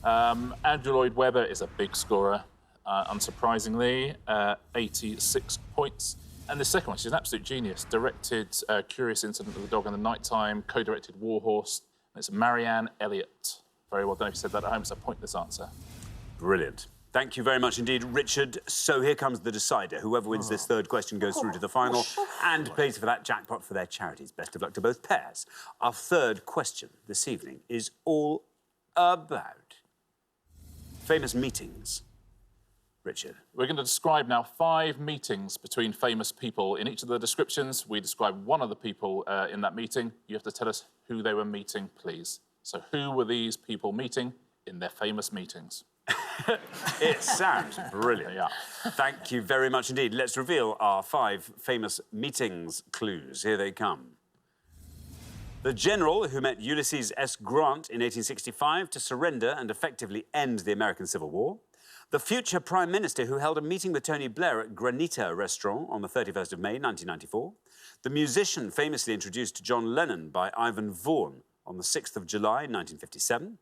Andrew Lloyd Webber is a big scorer, unsurprisingly, 86 points. And the second one, she's an absolute genius. Directed Curious Incident of the Dog in the Nighttime, co-directed War Horse. And it's Marianne Elliott. Very well done if you said that at home. It's a pointless answer. Brilliant. Thank you very much indeed, Richard. So here comes the decider. Whoever wins this third question goes through to the final and pays for that jackpot for their charities. Best of luck to both pairs. Our third question this evening is all about famous meetings. Richard. We're going to describe now 5 meetings between famous people. In each of the descriptions, we describe one of the people in that meeting. You have to tell us who they were meeting, please. So who were these people meeting in their famous meetings? It sounds brilliant. Yeah. Thank you very much indeed. Let's reveal our 5 famous meetings clues. Here they come. The general who met Ulysses S. Grant in 1865 to surrender and effectively end the American Civil War. The future Prime Minister who held a meeting with Tony Blair at Granita Restaurant on the 31st of May, 1994. The musician famously introduced to John Lennon by Ivan Vaughan on the 6th of July, 1957.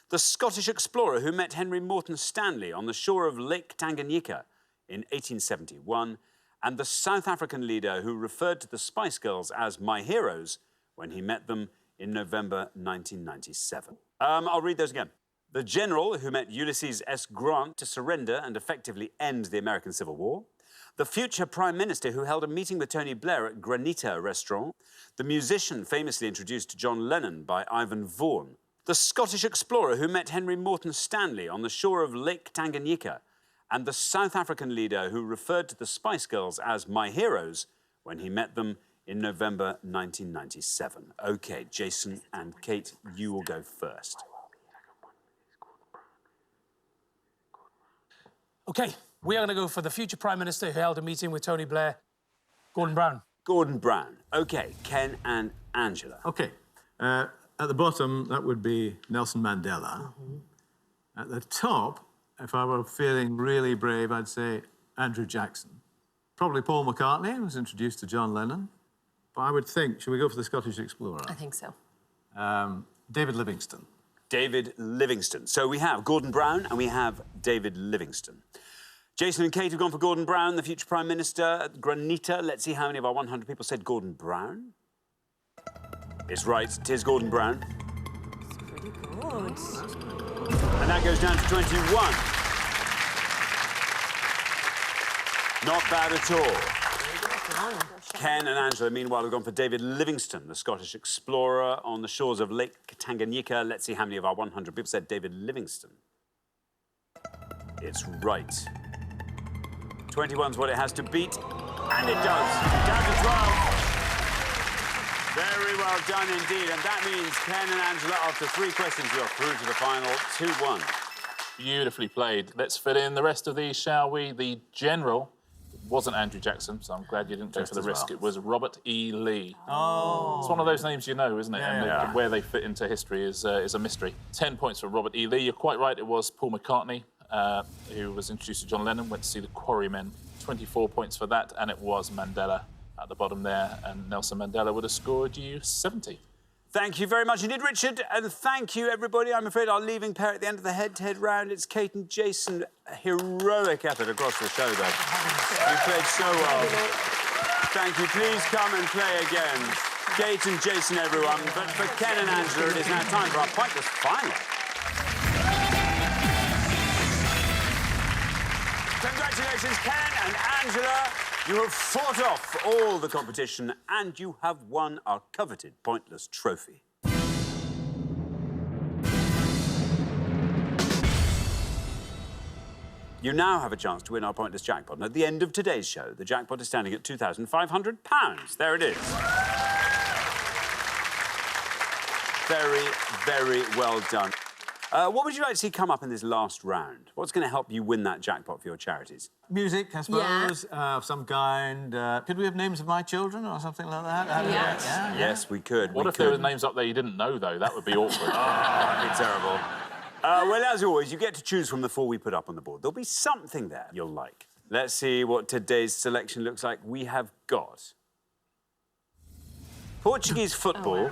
The Scottish explorer who met Henry Morton Stanley on the shore of Lake Tanganyika in 1871. And the South African leader who referred to the Spice Girls as my heroes when he met them in November 1997. I'll read those again. The general who met Ulysses S. Grant to surrender and effectively end the American Civil War. The future Prime Minister who held a meeting with Tony Blair at Granita Restaurant. The musician famously introduced to John Lennon by Ivan Vaughan. The Scottish explorer who met Henry Morton Stanley on the shore of Lake Tanganyika. And the South African leader who referred to the Spice Girls as my heroes when he met them in November 1997. OK, Jason and Kate, you will go first. OK, we are going to go for the future Prime Minister who held a meeting with Tony Blair, Gordon Brown. Gordon Brown. OK, Ken and Angela. OK. At the bottom, that would be Nelson Mandela. At the top, if I were feeling really brave, I'd say Andrew Jackson. Probably Paul McCartney, who was introduced to John Lennon. But I would think, should we go for the Scottish explorer? I think so. David Livingstone. David Livingstone. So we have Gordon Brown and we have David Livingstone. Jason and Kate have gone for Gordon Brown, the future Prime Minister at Granita. Let's see how many of our 100 people said Gordon Brown. It's right, it is Gordon Brown. It's pretty good. And that goes down to 21. Not bad at all. Ken and Angela, meanwhile, have gone for David Livingstone, the Scottish explorer on the shores of Lake Tanganyika. Let's see how many of our 100 people said David Livingstone. It's right. 21's what it has to beat, and it does. Down to 12. Very well done indeed, and that means Ken and Angela, after 3 questions, you're through to the final 2-1. Beautifully played. Let's fill in the rest of these, shall we? The general wasn't Andrew Jackson, so I'm glad you didn't go for the risk. It was Robert E. Lee. Oh. It's one of those names you know, isn't it? Yeah, And where they fit into history is a mystery. 10 points for Robert E. Lee. You're quite right, it was Paul McCartney, who was introduced to John Lennon, went to see the Quarrymen. 24 points for that, and it was Mandela at the bottom there, and Nelson Mandela would have scored you 70. Thank you very much indeed, Richard, and thank you, everybody. I'm afraid our leaving pair at the end of the head-to-head round, it's Kate and Jason. A heroic effort across the show, though. You played so well. Thank you. Please come and play again. Kate and Jason, everyone. But for Ken and Angela, it is now time for our pointless final. Congratulations, Ken and Angela. You have fought off all the competition and you have won our coveted pointless trophy. You now have a chance to win our pointless jackpot. And at the end of today's show, the jackpot is standing at £2,500. There it is. Very, very well done. What would you like to see come up in this last round? What's going to help you win that jackpot for your charities? Music, I suppose, of some kind. Could we have names of my children or something like that? Yes. Yes, we could. What if there were names up there you didn't know, though? That would be awkward. That'd be terrible. Well, as always, you get to choose from the 4 we put up on the board. There'll be something there you'll like. Let's see what today's selection looks like. We have got Portuguese football,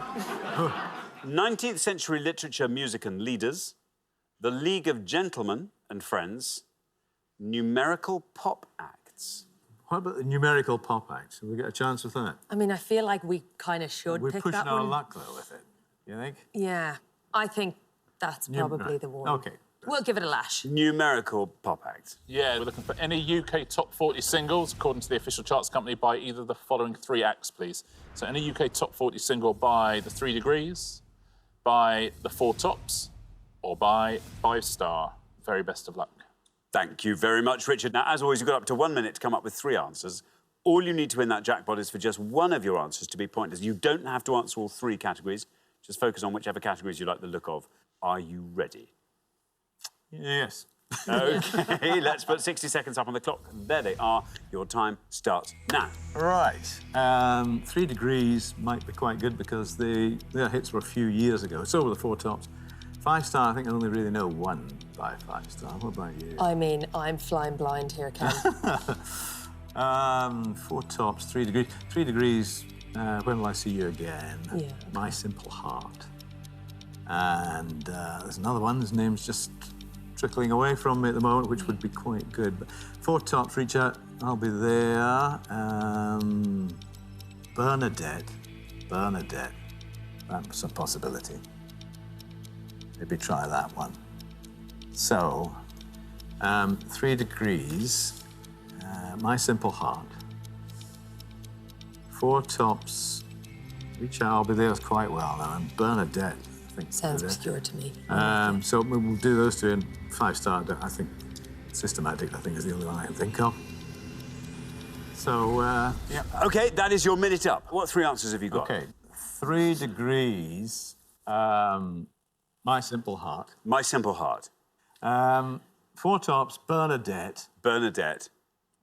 19th century literature, music and leaders, The League of Gentlemen and Friends, numerical pop acts. What about the numerical pop acts? Have we got a chance with that? I mean, I feel like we kind of should We're pick pushing that our one. luck, though, with it. You think? Yeah, I think that's probably Right. the one. OK. We'll give it a lash. Numerical pop act. Yeah, we're looking for any UK top 40 singles, according to the official charts company, by either of the following 3 acts, please. So any UK top 40 single by the 3 Degrees, by the 4 Tops, or by 5 Star. Very best of luck. Thank you very much, Richard. Now, as always, you've got up to 1 minute to come up with 3 answers. All you need to win that jackpot is for just one of your answers to be pointless. You don't have to answer all 3 categories. Just focus on whichever categories you like the look of. Are you ready? Yes. OK, let's put 60 seconds up on the clock. There they are. Your time starts now. Right. 3 Degrees might be quite good because their hits were a few years ago. So were the 4 Tops. 5 Star, I think I only really know one by 5 Star. What about you? I mean, I'm flying blind here, Ken. 4 Tops, 3 Degrees. 3 Degrees, When Will I See You Again? Yeah. My Simple Heart. And there's another one, his name's just trickling away from me at the moment, which would be quite good. But 4 Tops, Reach Out, I'll Be There. Bernadette. That's a possibility. Maybe try that one. So, 3 Degrees, My Simple Heart. 4 Tops, Reach Out, I'll Be There quite well now, and Bernadette, I think. Sounds obscure to me. So we'll do those 2 in 5 Star. I think Systematic, I think, is the only one I can think of. So, yeah. OK, that is your minute up. What 3 answers have you got? OK, 3 Degrees, My Simple Heart. My Simple Heart. 4 Tops, Bernadette, Bernadette.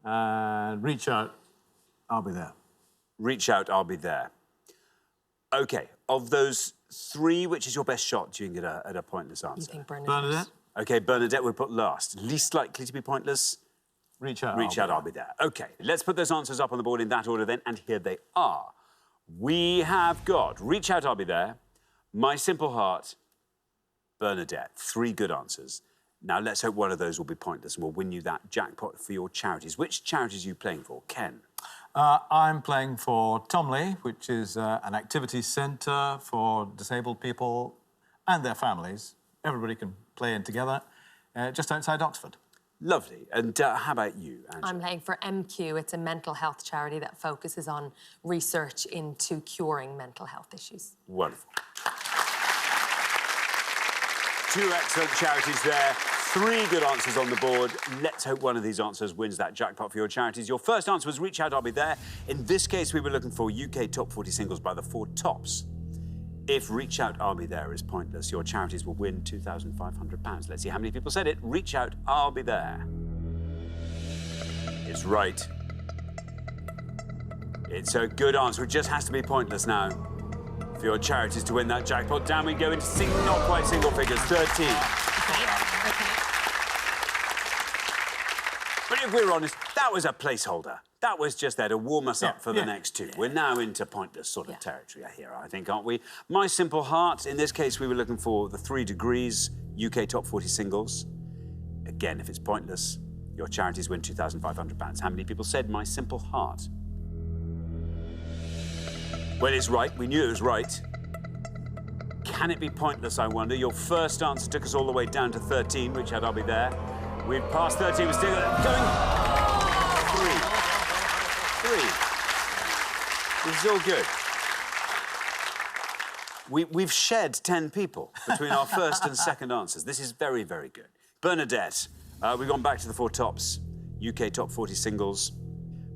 and Reach Out, I'll Be There. Reach Out, I'll Be There. OK, of those 3, which is your best shot, do you get at a pointless You answer? think Bernadette? Bernadette, OK, Bernadette we put last. Least likely to be pointless? Reach Out, Reach Out, I'll Be There. OK, let's put those answers up on the board in that order then, and here they are. We have got Reach Out, I'll Be There, My Simple Heart, Bernadette. 3 good answers. Now, let's hope one of those will be pointless and will win you that jackpot for your charities. Which charities are you playing for? Ken? I'm playing for Tomley, which is an activity centre for disabled people and their families. Everybody can play in together, just outside Oxford. Lovely. And how about you, Angela? I'm playing for MQ. It's a mental health charity that focuses on research into curing mental health issues. Wonderful. 2 excellent charities there. 3 good answers on the board. Let's hope one of these answers wins that jackpot for your charities. Your first answer was Reach Out, I'll Be There. In this case, we were looking for UK top 40 singles by the 4 Tops. If Reach Out, I'll Be There is pointless, your charities will win £2,500. Let's see how many people said it. Reach Out, I'll Be There. It's right. It's a good answer. It just has to be pointless now. For your charities to win that jackpot, down we go into not quite single figures, 13. But if we're honest, that was a placeholder. That was just there to warm us up for the next 2. We're now into pointless sort of territory here, I think, aren't we? My Simple Heart, in this case, we were looking for the 3 Degrees UK top 40 singles. Again, if it's pointless, your charities win £2,500. How many people said My Simple Heart? Well, it's right. We knew it was right. Can it be pointless, I wonder? Your first answer took us all the way down to 13, which had I'll Be There. We've passed 13, we're still going... 3. This is all good. We've shed 10 people between our first and second answers. This is very, very good. Bernadette, we've gone back to the 4 Tops. UK top 40 singles.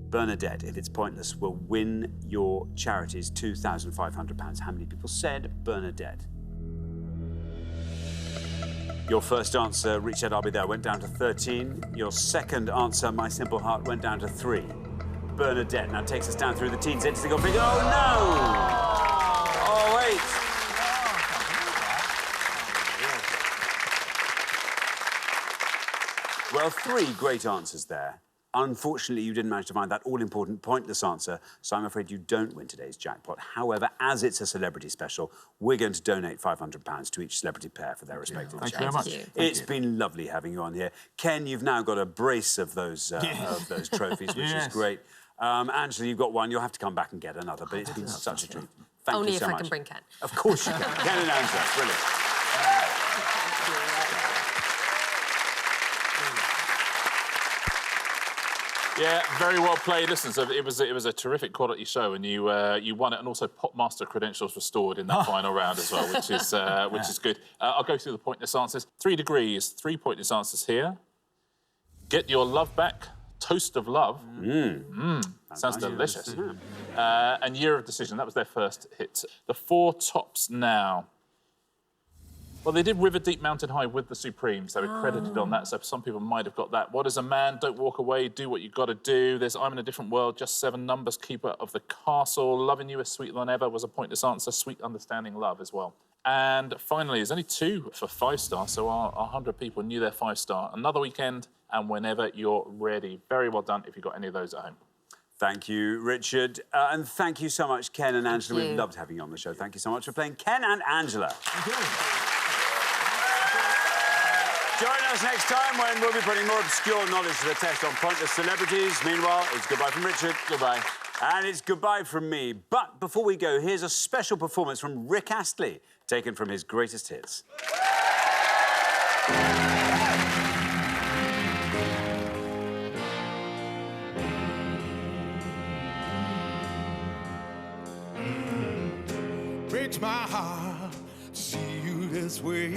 Bernadette, if it's pointless, will win your charities £2,500. How many people said Bernadette? Your first answer, Reach Out, I'll Be There, went down to 13. Your second answer, My Simple Heart, went down to 3. Bernadette now takes us down through the teens into single figure. Oh, no! Oh, wait. Well, 3 great answers there. Unfortunately, you didn't manage to find that all-important pointless answer, so I'm afraid you don't win today's jackpot. However, as it's a celebrity special, we're going to donate £500 to each celebrity pair for their respective Thank you very charities. much. It's been lovely having you on here. Ken, you've now got a brace of those trophies, which is great. Angela, you've got one. You'll have to come back and get another, but it's been such a treat. Thank Only you so if I much. can bring Ken. Of course you can. Ken and Angela, brilliant. Yeah, very well played. Listen, so it was a terrific quality show, and you won it, and also Popmaster credentials restored in that final round as well, which is good. I'll go through the pointless answers. 3 degrees, 3 pointless answers here. Get your love back. Toast of love. Sounds delicious. And Year of Decision. That was their first hit. The 4 tops now. Well, they did River Deep Mountain High with the Supremes. They were credited on that, so some people might have got that. What is a man? Don't walk away. Do what you got to do. There's I'm in a Different World. Just 7 numbers. Keeper of the Castle. Loving You is Sweeter Than Ever was a pointless answer. Sweet Understanding Love as well. And finally, there's only 2 for 5-star, so our 100 people knew their 5-star. Another Weekend and Whenever You're Ready. Very well done if you've got any of those at home. Thank you, Richard. And thank you so much, Ken and Angela. you. We've loved having you on the show. Thank you so much for playing Ken and Angela. Thank you. Join us next time when we'll be putting more obscure knowledge to the test on pointless celebrities. Meanwhile, it's goodbye from Richard. Goodbye. And it's goodbye from me. But before we go, here's a special performance from Rick Astley, taken from his greatest hits. Breaks my heart to see you this way.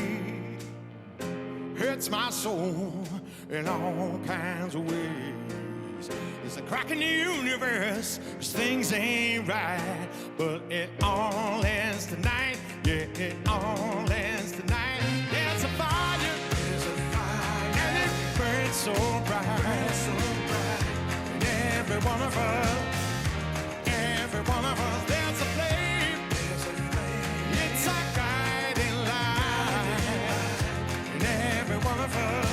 Hurts my soul in all kinds of ways. There's a crack in the universe, 'cause things ain't right. But it all ends tonight. Yeah, it all ends tonight. There's a fire, and it burns so bright. And every one of us, there's a flame. It's our guiding light. And every one of us,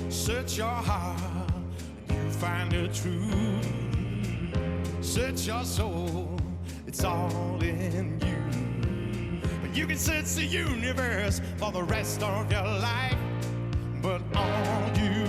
search your heart, and you find the truth. Search your soul, it's all in you. But you can search the universe for the rest of your life, but all you